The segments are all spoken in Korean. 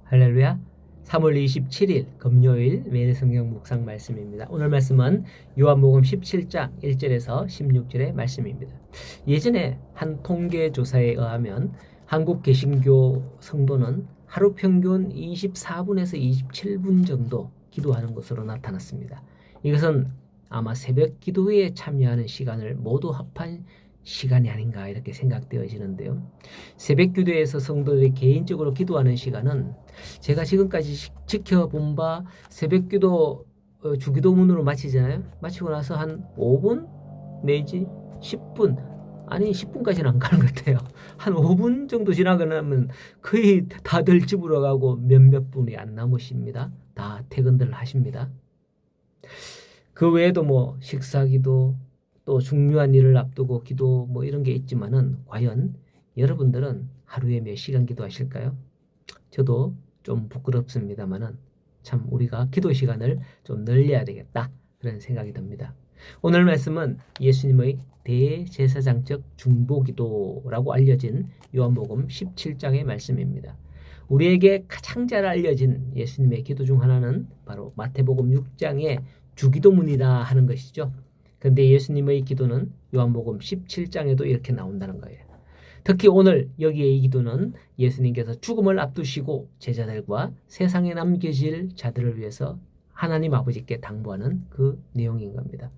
할렐루야. 3월 27일 금요일 매일 성경 묵상 말씀입니다. 오늘 말씀은 요한복음 17장 1절에서 16절의 말씀입니다. 예전에 한 통계 조사에 의하면 한국 개신교 성도는 하루 평균 24분에서 27분 정도 기도하는 것으로 나타났습니다. 이것은 아마 새벽 기도에 참여하는 시간을 모두 합한 시간이 아닌가 이렇게 생각되어지는데요. 새벽 기도에서 성도들이 개인적으로 기도하는 시간은 제가 지금까지 지켜본 바 새벽 기도 주기도문으로 마치잖아요. 마치고 나서 한 5분 내지 10분 아니 10분까지는 안 가는 것 같아요. 한 5분 정도 지나고 나면 거의 다들 집으로 가고 몇몇 분이 안 남으십니다. 다 퇴근들 하십니다. 그 외에도 뭐 식사기도 또 중요한 일을 앞두고 기도 뭐 이런 게 있지만은 과연 여러분들은 하루에 몇 시간 기도하실까요? 저도 좀 부끄럽습니다만은 참 우리가 기도 시간을 좀 늘려야 되겠다 그런 생각이 듭니다. 오늘 말씀은 예수님의 대제사장적 중보기도라고 알려진 요한복음 17장의 말씀입니다. 우리에게 가장 잘 알려진 예수님의 기도 중 하나는 바로 마태복음 6장의 주기도문이다 하는 것이죠. 그런데 예수님의 기도는 요한복음 17장에도 이렇게 나온다는 거예요. 특히 오늘 여기의 이 기도는 예수님께서 죽음을 앞두시고 제자들과 세상에 남겨질 자들을 위해서 하나님 아버지께 당부하는 그 내용인 겁니다.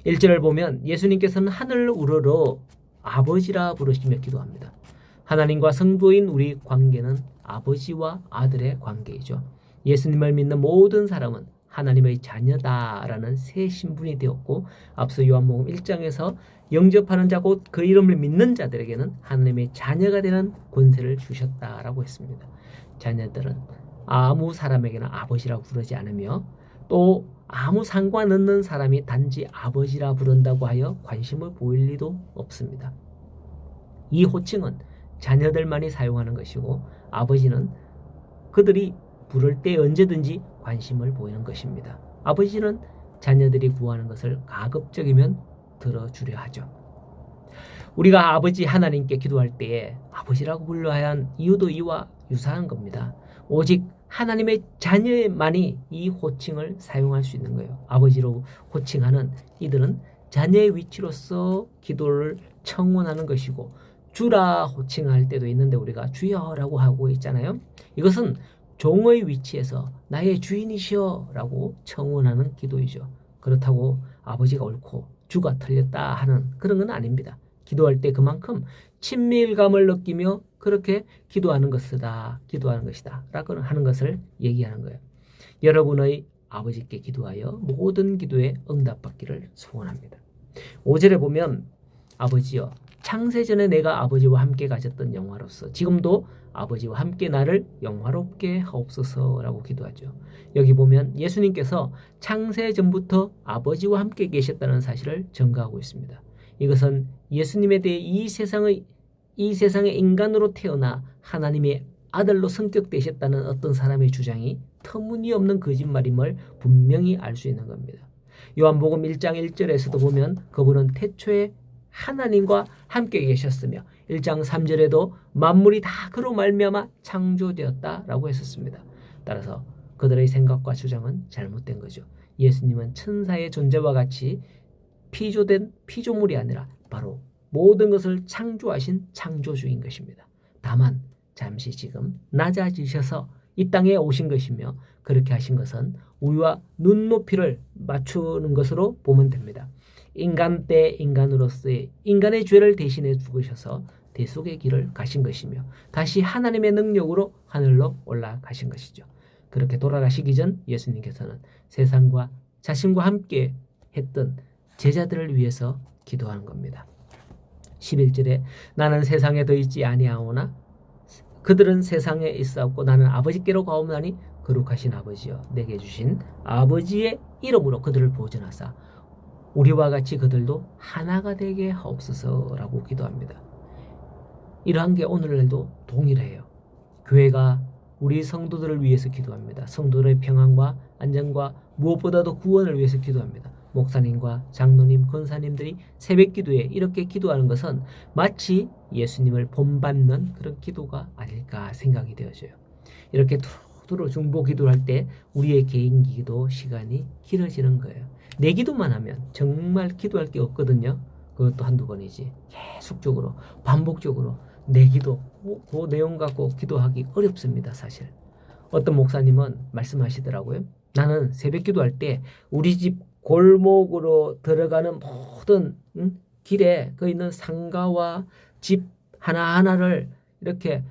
1절을 보면 예수님께서는 하늘을 우러러 아버지라 부르시며 기도합니다. 하나님과 성도인 우리 관계는 아버지와 아들의 관계이죠. 예수님을 믿는 모든 사람은 하나님의 자녀다라는 새 신분이 되었고 앞서 요한복음 1장에서 영접하는 자 곧 그 이름을 믿는 자들에게는 하나님의 자녀가 되는 권세를 주셨다라고 했습니다. 자녀들은 아무 사람에게나 아버지라고 부르지 않으며 또 아무 상관없는 사람이 단지 아버지라 부른다고 하여 관심을 보일 리도 없습니다. 이 호칭은 자녀들만이 사용하는 것이고 아버지는 그들이 부를 때 언제든지 관심을 보이는 것입니다. 아버지는 자녀들이 구하는 것을 가급적이면 들어주려 하죠. 우리가 아버지 하나님께 기도할 때에 아버지라고 불러야 한 이유도 이와 유사한 겁니다. 오직 하나님의 자녀만이 이 호칭을 사용할 수 있는 거예요. 아버지로 호칭하는 이들은 자녀의 위치로서 기도를 청원하는 것이고 주라 호칭할 때도 있는데 우리가 주여라고 하고 있잖아요. 이것은 종의 위치에서 나의 주인이시여 라고 청원하는 기도이죠. 그렇다고 아버지가 옳고 주가 틀렸다 하는 그런 건 아닙니다. 기도할 때 그만큼 친밀감을 느끼며 그렇게 기도하는 것이다 라고 하는 것을 얘기하는 거예요. 여러분의 아버지께 기도하여 모든 기도에 응답받기를 소원합니다. 5절에 보면 아버지여 창세전에 내가 아버지와 함께 가졌던 영화로서 지금도 아버지와 함께 나를 영화롭게 하옵소서라고 기도하죠. 여기 보면 예수님께서 창세전부터 아버지와 함께 계셨다는 사실을 증거하고 있습니다. 이것은 예수님에 대해 이 세상의 인간으로 태어나 하나님의 아들로 성격되셨다는 어떤 사람의 주장이 터무니없는 거짓말임을 분명히 알 수 있는 겁니다. 요한복음 1장 1절에서도 보면 그분은 태초에 하나님과 함께 계셨으며 1장 3절에도 만물이 다 그로 말미암아 창조되었다라고 했었습니다. 따라서 그들의 생각과 주장은 잘못된 거죠. 예수님은 천사의 존재와 같이 피조된 피조물이 아니라 바로 모든 것을 창조하신 창조주인 것입니다. 다만 잠시 지금 낮아지셔서 이 땅에 오신 것이며 그렇게 하신 것은 우리와 눈높이를 맞추는 것으로 보면 됩니다. 인간 대 인간으로서의 인간의 죄를 대신해 죽으셔서 대속의 길을 가신 것이며 다시 하나님의 능력으로 하늘로 올라가신 것이죠. 그렇게 돌아가시기 전 예수님께서는 세상과 자신과 함께 했던 제자들을 위해서 기도하는 겁니다. 11절에 나는 세상에 더 있지 아니하오나 그들은 세상에 있사옵고 나는 아버지께로 가옵나니 거룩하신 아버지여 내게 주신 아버지의 이름으로 그들을 보존하사 우리와 같이 그들도 하나가 되게 하옵소서라고 기도합니다. 이러한 게 오늘날도 동일해요. 교회가 우리 성도들을 위해서 기도합니다. 성도들의 평안과 안전과 무엇보다도 구원을 위해서 기도합니다. 목사님과 장로님, 권사님들이 새벽 기도에 이렇게 기도하는 것은 마치 예수님을 본받는 그런 기도가 아닐까 생각이 되어져요. 이렇게 모두로 중보 기도할 때 우리의 개인 기도 시간이 길어지는 거예요. 내 기도만 하면 정말 기도할 게 없거든요. 그것도 한두 번이지. 계속적으로 반복적으로 내 기도 그 내용 갖고 기도하기 어렵습니다. 사실 어떤 목사님은 말씀하시더라고요. 나는 새벽 기도할 때 우리 집 골목으로 들어가는 모든 길에 그 있는 상가와 집 하나하나를 이렇게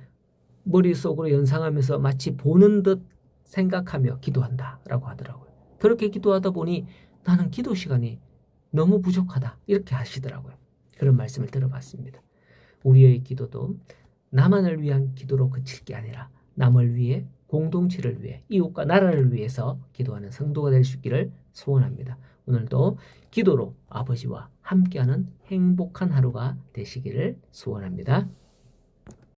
머릿속으로 연상하면서 마치 보는 듯 생각하며 기도한다라고 하더라고요. 그렇게 기도하다 보니 나는 기도 시간이 너무 부족하다 이렇게 하시더라고요. 그런 말씀을 들어봤습니다. 우리의 기도도 나만을 위한 기도로 그칠 게 아니라 남을 위해, 공동체를 위해, 이웃과 나라를 위해서 기도하는 성도가 될 수 있기를 소원합니다. 오늘도 기도로 아버지와 함께하는 행복한 하루가 되시기를 소원합니다.